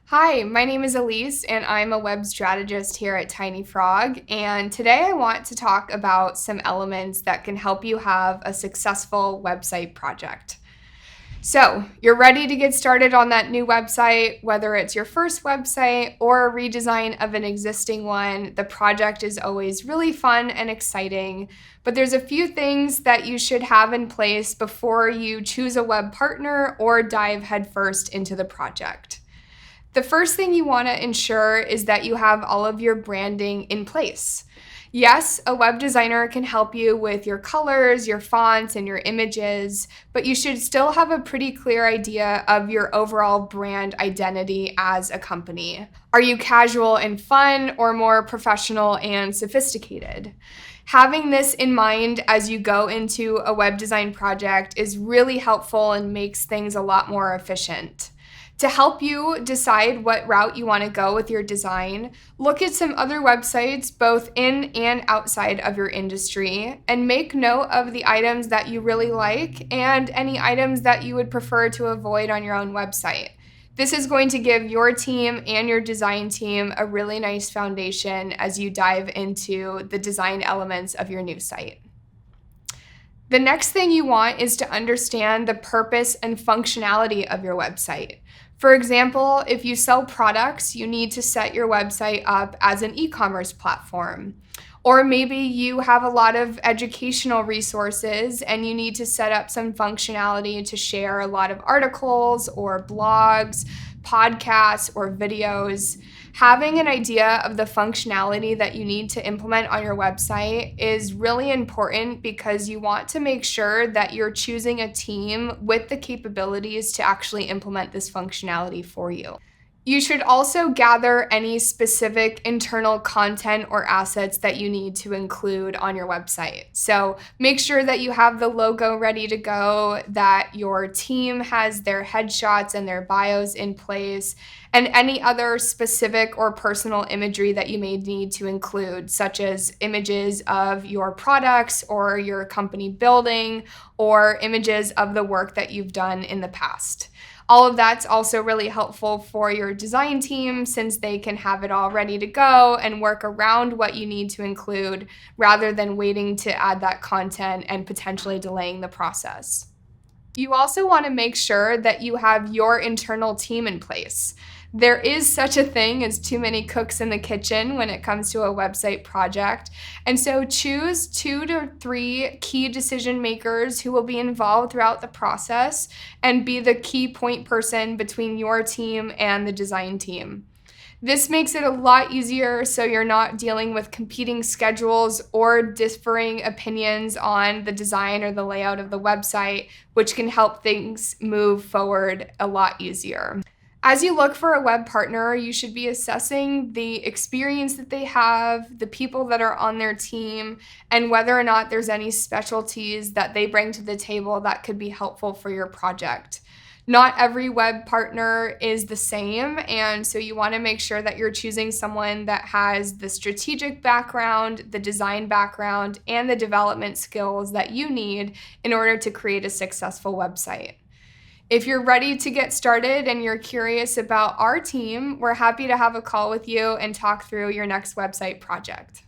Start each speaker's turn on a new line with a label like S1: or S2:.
S1: Hi, my name is Elise, and I'm a web strategist here at Tiny Frog. And today I want to talk about some elements that can help you have a successful website project. So, you're ready to get started on that new website, whether it's your first website or a redesign of an existing one. The project is always really fun and exciting, but there's a few things that you should have in place before you choose a web partner or dive headfirst into the project. The first thing you want to ensure is that you have all of your branding in place. Yes, a web designer can help you with your colors, your fonts, and your images, but you should still have a pretty clear idea of your overall brand identity as a company. Are you casual and fun or more professional and sophisticated? Having this in mind as you go into a web design project is really helpful and makes things a lot more efficient. To help you decide what route you want to go with your design, look at some other websites both in and outside of your industry and make note of the items that you really like and any items that you would prefer to avoid on your own website. This is going to give your team and your design team a really nice foundation as you dive into the design elements of your new site. The next thing you want is to understand the purpose and functionality of your website. For example, if you sell products, you need to set your website up as an e-commerce platform. Or maybe you have a lot of educational resources and you need to set up some functionality to share a lot of articles or blogs, podcasts, or videos. Having an idea of the functionality that you need to implement on your website is really important because you want to make sure that you're choosing a team with the capabilities to actually implement this functionality for you. You should also gather any specific internal content or assets that you need to include on your website. So make sure that you have the logo ready to go, that your team has their headshots and their bios in place, and any other specific or personal imagery that you may need to include, such as images of your products or your company building, or images of the work that you've done in the past. All of that's also really helpful for your design team since they can have it all ready to go and work around what you need to include rather than waiting to add that content and potentially delaying the process. You also want to make sure that you have your internal team in place. There is such a thing as too many cooks in the kitchen when it comes to a website project. And so choose 2 to 3 key decision makers who will be involved throughout the process and be the key point person between your team and the design team. This makes it a lot easier so you're not dealing with competing schedules or differing opinions on the design or the layout of the website, which can help things move forward a lot easier. As you look for a web partner, you should be assessing the experience that they have, the people that are on their team, and whether or not there's any specialties that they bring to the table that could be helpful for your project. Not every web partner is the same, and so you want to make sure that you're choosing someone that has the strategic background, the design background, and the development skills that you need in order to create a successful website. If you're ready to get started and you're curious about our team, we're happy to have a call with you and talk through your next website project.